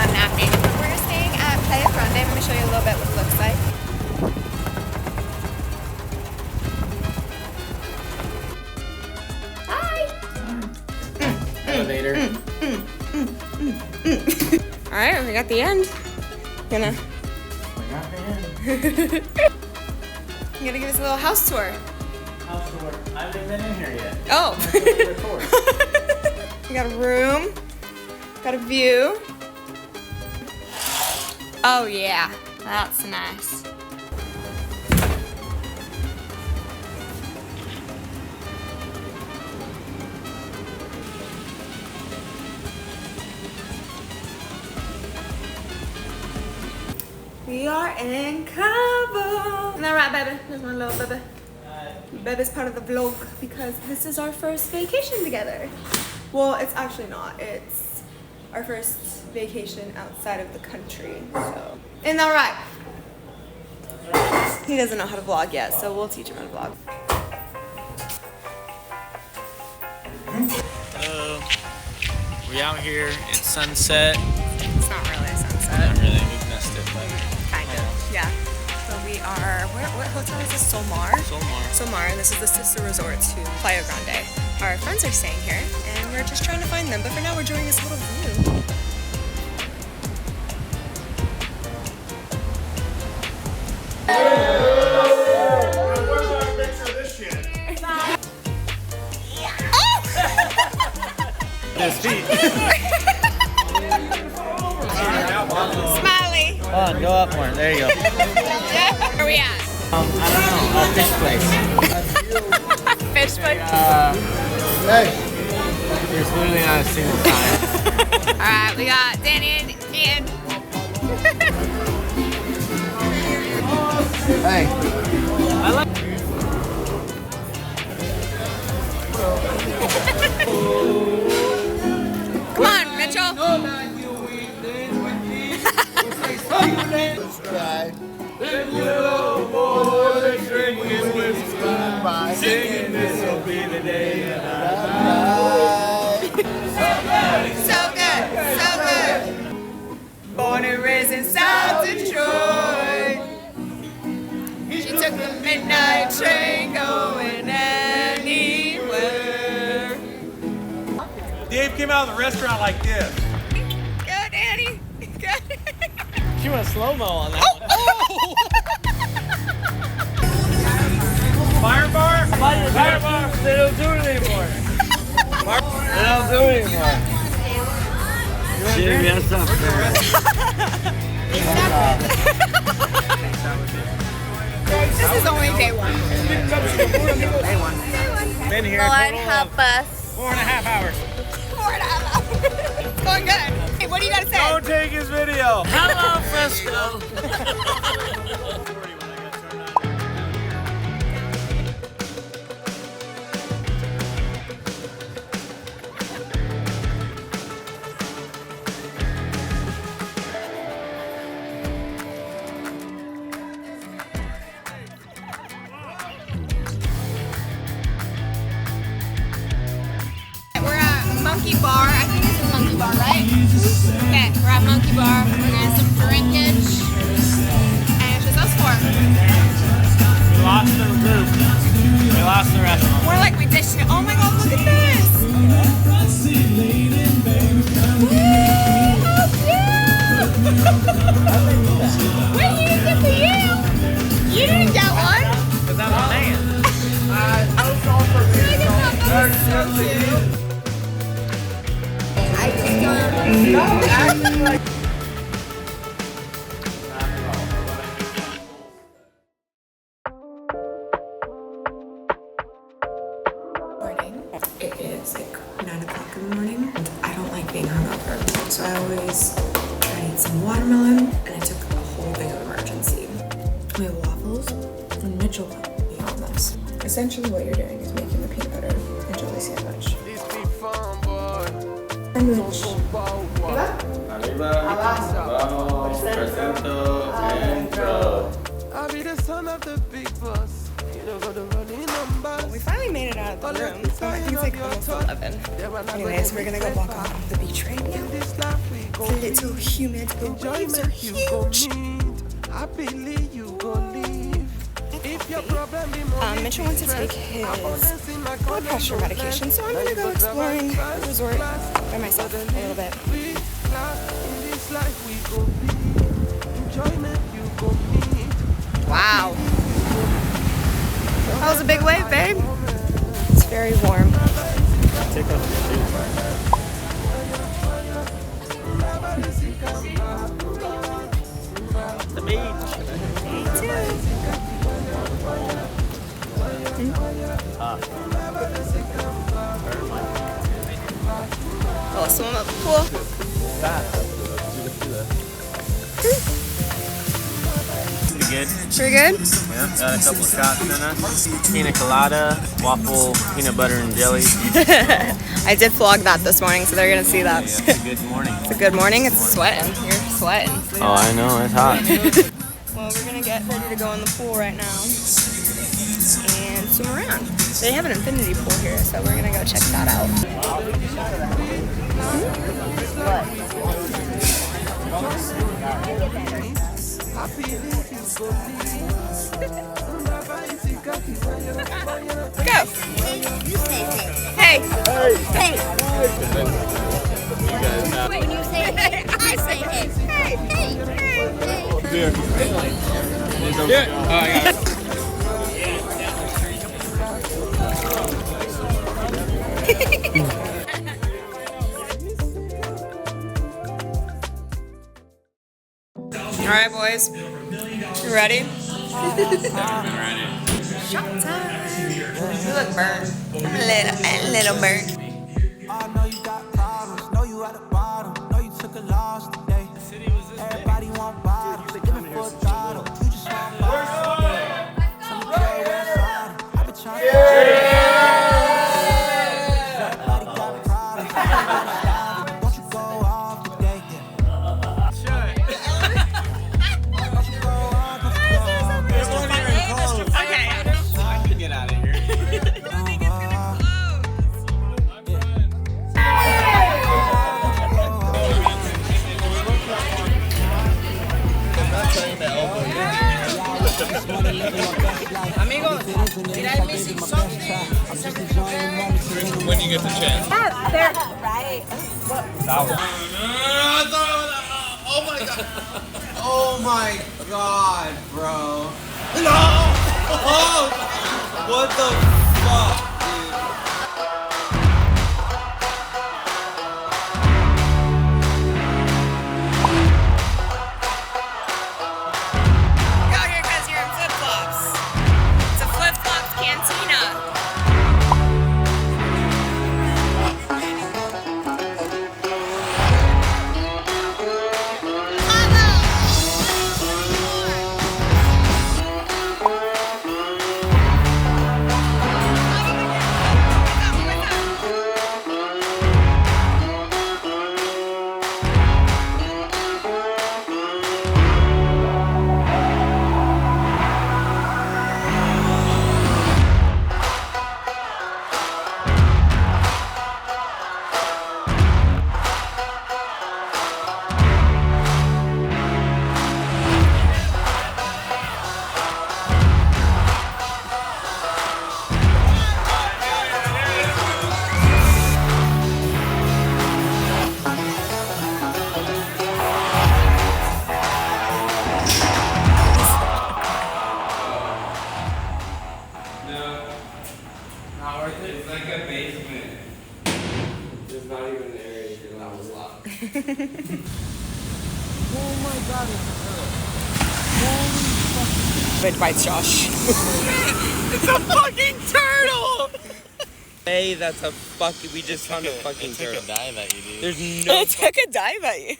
not napping. But we're staying at Playa Grande. I'm going to show you a little bit what it looks like. Elevator. All right, we got the end. Gonna. We got the end. I'm gonna give us a little house tour. House tour. I haven't been in here yet. Oh. We got a room. Got a view. Oh yeah, that's nice. We are in Cabo. Isn't that right, baby? There's my little baby. Baby's part of the vlog because this is our first vacation together. Well, it's actually not. It's our first vacation outside of the country. So, isn't that right? He doesn't know how to vlog yet, so we'll teach him how to vlog. We out here in Sunset. It's not really a sunset. Not really, we missed it, but Kind of, yeah. So we are, what hotel is this? Solmar? Solmar, this is the sister resort to Playa Grande. Our friends are staying here, and we're just trying to find them, but for now we're enjoying this little view. Where's our picture of this shit? his feet. Smiley. Come on, go up more. There you go. Where are we at? I don't know. Fish place. Fish place? Hey. There's literally not a single time. Alright, we got Danny and Ian. Hey. I like. Come on, Mitchell. Singing this will be the day. So good, so good. Born and raised in South Detroit. She took the midnight train going anywhere. Dave came out of the restaurant like this. Go, Danny. Go. She went slow-mo on that one. Fire bar? Fire bar. They don't do it anymore. They don't do it anymore. Jimmy, that's not fair. This is only day one. Day one. Been here Lord total help of us. 4.5 hours. 4.5 hours. It's going good. Hey, what do you got to say? Don't take his video. Hello, Fresco. We're at Monkey Bar. I think it's a Monkey Bar, right? Okay, we're at Monkey Bar. We're getting some drinkage. And it's just us four. We lost the group. We lost the restaurant. We're like, we ditched it. Oh my god, look at this! Woo! How cute! What did you get for you? You didn't get one? Because I'm a man. That's so cute. I just don't. Morning. It is like 9 o'clock in the morning, and I don't like being hungover, so I always try to eat some watermelon, and I took a whole thing of emergency. We have waffles, and Mitchell helped me on this. Essentially, what you're doing is making the peanut butter and jelly sandwich. Sandwich. Arriba, abajo, presento, intro. I'll be the son of the big boss. We finally made it out of the room, so I think it's like almost 11. Anyways, we're gonna go walk on the beach right now. It's a little humid, the waves are huge. Mitchell wants to take his blood pressure medication, so I'm gonna go exploring the resort by myself a little bit. Wow. That was a big wave, babe. It's very warm. Take off your shoes. The beach. Me too. Oh, swim up the pool. Pretty good. Pretty good? Yeah, got a couple of shots in us. Pina colada, waffle, peanut butter and jelly. I did vlog that this morning, so they're gonna see that. Yeah, it's a good morning. It's a good morning. It's sweating. You're sweating. Oh, I know, it's hot. Well, we're gonna get ready to go in the pool right now and swim around. They have an infinity pool here, so we're gonna go check that out. Go! Hey! Hey! When you say hey, I say hey. Hey, hey, hey, hey. Alright, boys. You ready? Shot time. You look burnt. I'm a little burnt. I know you got problems, know you at the bottom, know you took a loss today. Everybody want bottles, living for a throttle. You just want bottles today. Some of I've been trying to everybody got problems. Won't you go off today? Won't you go off, won't you go off? Get out of here. Amigos, did I miss something? When you get the chance. Right. Oh my god. Oh my god, bro. No! Oh! What the fuck, dude? Go here because you're in flip-flops. It's a flip-flops cantina. It bites Josh. It's a fucking turtle! Hey, that's a fucking. We just found a fucking turtle. Dive at you, dude. There's no. It took a dive at you.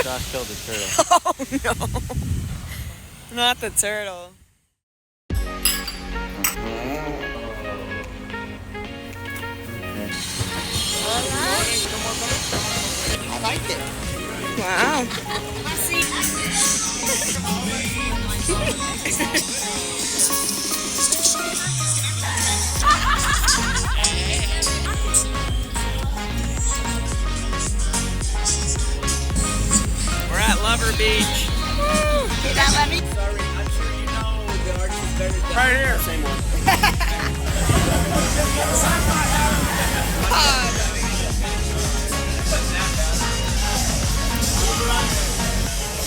Josh killed the turtle. Oh no. Not the turtle. I liked it. Wow. We're at Lover Beach. Did that let me? Sorry, I'm sure you know the artist is better than Right here. Same one.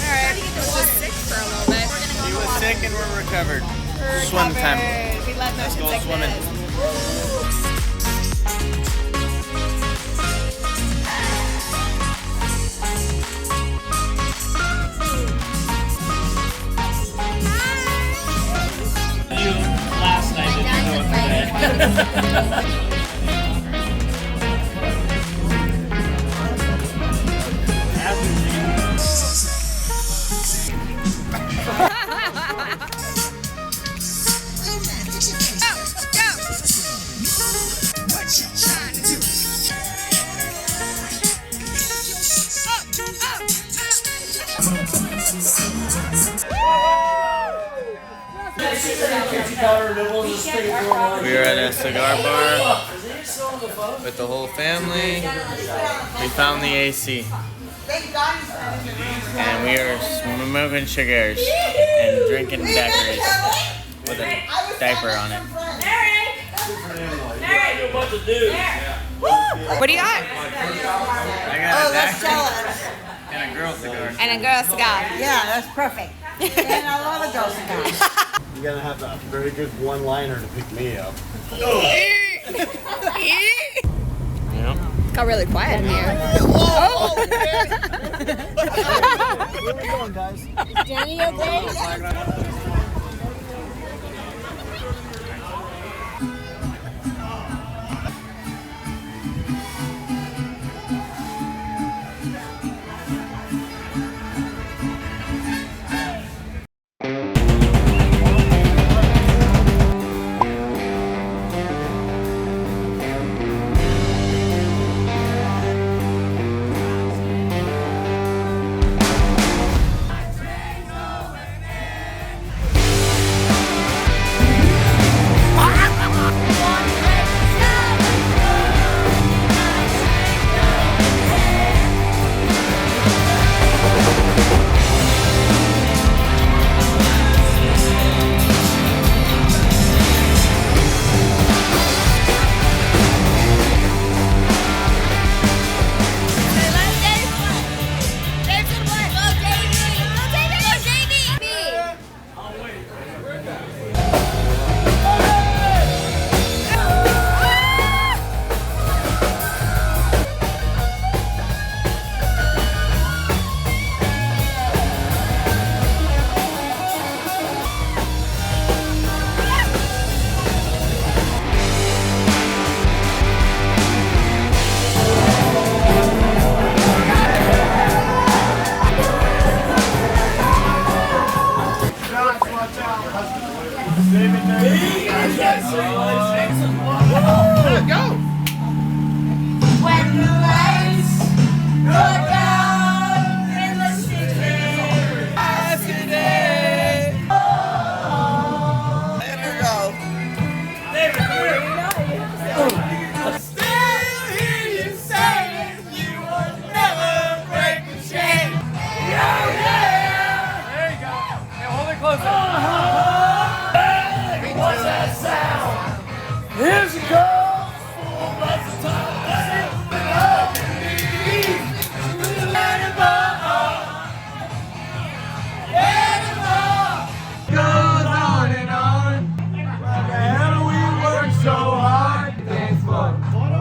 Alright, he was sick for a little bit. We're gonna He go was sick and we're recovered. We're Swim time. covered. We love Let's motion go sickness. swimming. Last night, didn't know what today. We are at a cigar bar with the whole family. We found the AC. And we are smoking cigars and drinking daiquiris with a diaper on it. What do you got? I got a daiquiri and a girl cigar. And a girl cigar. Yeah, that's perfect. And I love a girl cigar. You gotta have a very good one-liner to pick me up. Got really quiet in here. Where are we going, guys? Danny, okay?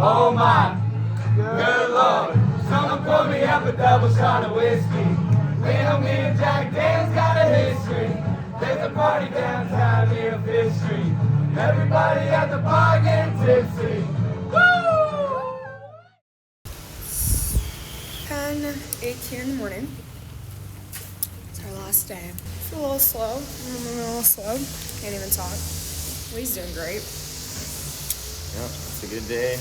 Oh my, good Lord. Someone pour me up a double shot of whiskey. Leo, me and Jack Dan's got a history. There's a party downtown near Fifth Street. Everybody at the bar getting tipsy. Woo! 10:18 in the morning. It's our last day. It's a little slow. Can't even talk. Lee's doing great. Yep, it's a good day.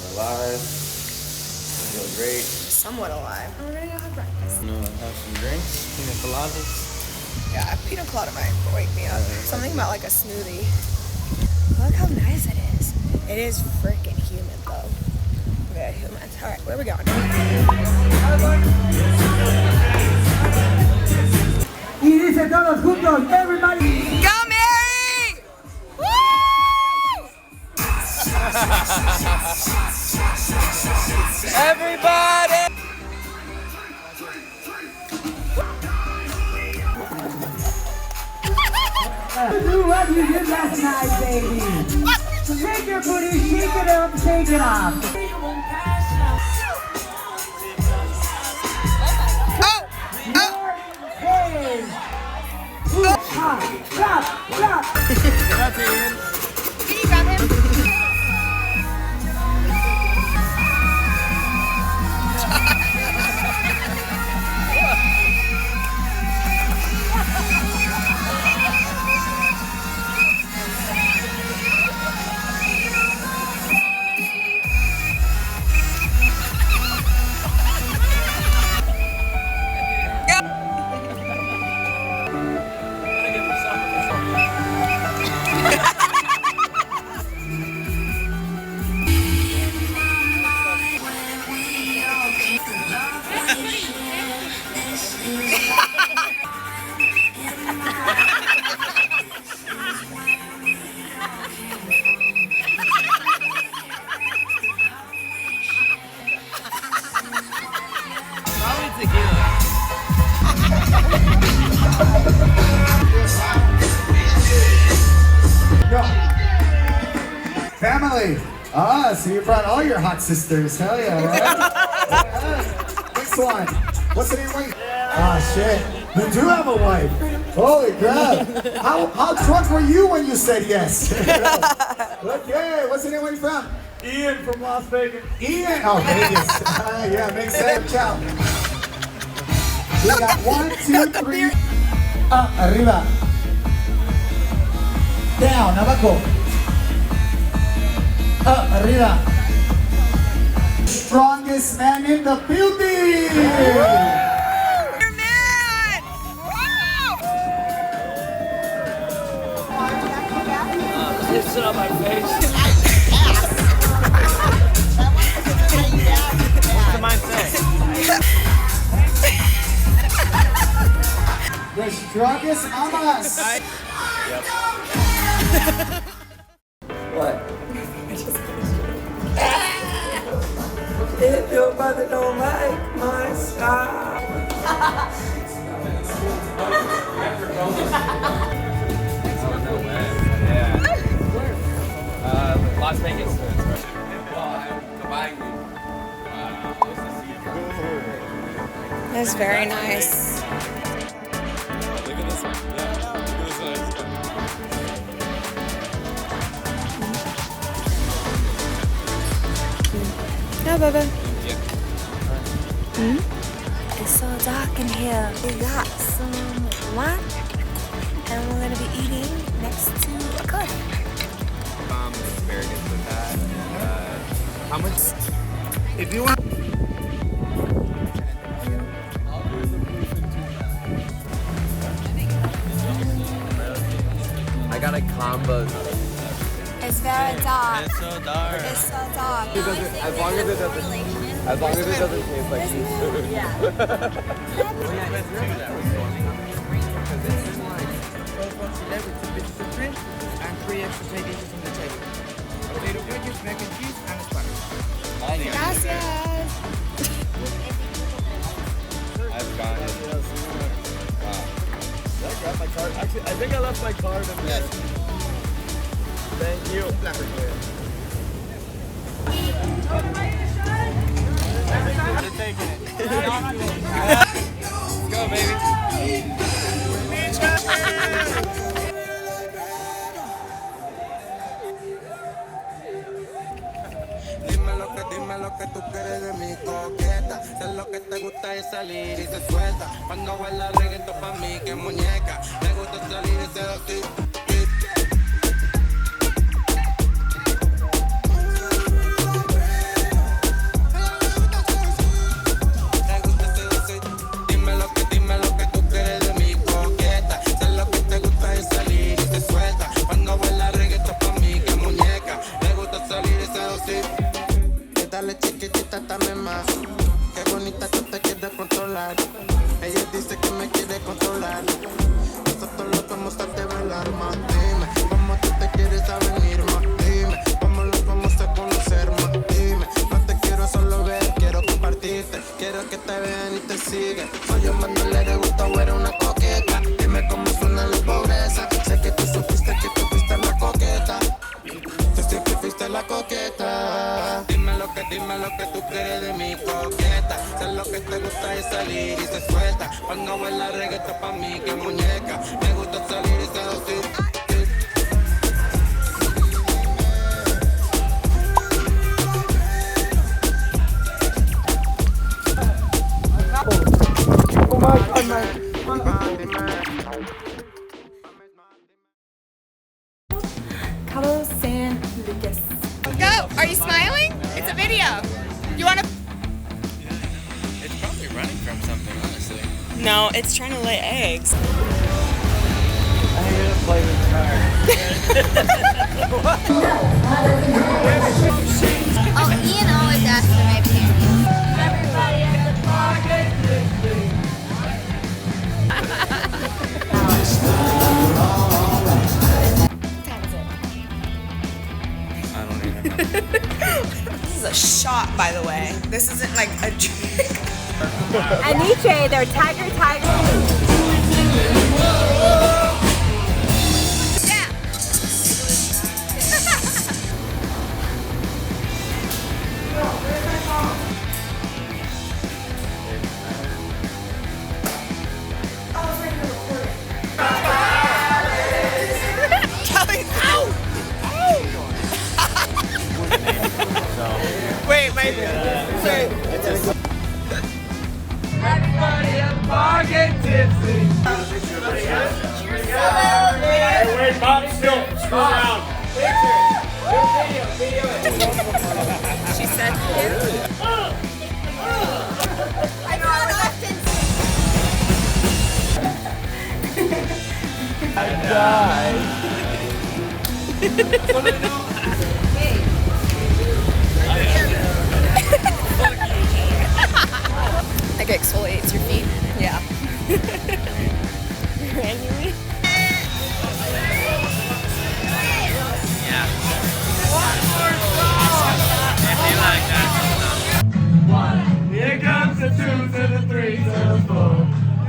We're alive. I feel great. somewhat alive. And we're gonna go have breakfast. I'm gonna have some drinks, pina coladas. Yeah, pina colada might wake me up. Something about like a smoothie. Look how nice it is. It is freaking humid though. Very humid. Alright, where are we going? Y dice todos juntos, everybody. Go Mary! Woo! Everybody! Do what you did last night, baby. Shake your booty, shake it up, shake it off. Hey! Stop! That's Ian. Can you grab him? Family. Ah, so you brought all your hot sisters. Hell yeah, right? Yeah. Next one. What's the name? Wait. Ah, shit. You do have a wife. Holy crap. How drunk were you when you said yes? Okay, what's the name? Where you from? Ian from Las Vegas. Ian. Oh, Vegas. Yeah, makes sense. Ciao. We got 1, 2, 3. Up, arriba. Down, abajo. Up, arriba. Strongest man in the building. Just sit on my face. What's the mind say? The strongest amas. Yep. What? If your brother don't like my style. Las Vegas. That's very nice. Look at this one. Yeah, look at this one. No, Bubba. Yeah. It's so dark in here. We got some wine, and we're gonna be eating next to a cliff. Asparagus with that. How much? If you want. I got a combo. It's very dark. It's so dark. It's so dark. As long as it doesn't taste like cheese food. And 3 extra side dishes on the table. Potato wedges, mac and cheese, and asparagus. Gracias. I've got it. Wow. Did I grab my card? Actually, I think I left my card in there. Thank you. They're taking it. Let's go, baby. Dime lo que tú quieres de mi coqueta. Sé lo que te gusta es salir y se suelta. Cuando huele el reggaetón pa' mí que muñeca. Me gusta salir y ser así. controlar. Ella dice que me quiere controlar. Nosotros los vamos a develar más. Dime, ¿cómo tú te quieres a venir más? Dime, ¿cómo los vamos a conocer más? Dime, no te quiero solo ver, quiero compartirte. Quiero que te vean y te sigan. Soy un bandolero, gusto o eres una coqueta. Dime cómo suena la pobreza. Sé que tú supiste que tú fuiste la coqueta. Tú siempre fuiste la coqueta. Dime lo que tú quieres de mi coqueta. Sé lo que te gusta es salir y se suelta. Cuando baila reggaetón pa' mí que muñeca. Me gusta salir y seducir. Oh my God, man. Cabo San Lucas. Go! Are you smiling? It's a video. You want to? It's probably running from something, honestly. No, it's trying to lay eggs. I hate to play this car. Oh, Ian always asks for my panties. Everybody at the park is listening. I don't even know. This is a shot, by the way. This isn't like a drink. Aniche, they're tiger. Yeah. Kelly's out! Wait, wait. Everybody at the bar get tipsy. Hey, wait, Bob, still. Screw around. Video it. She said I don't often I died. Like exfoliates your feet. Yeah. Randomly. Yeah. It'd be like that. Here comes the 2 to the 3 to the 4.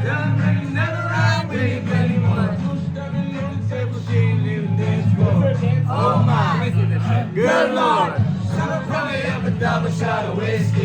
Young never ride with anyone. Oh my, good Lord. Someone pour me up a double shot of whiskey.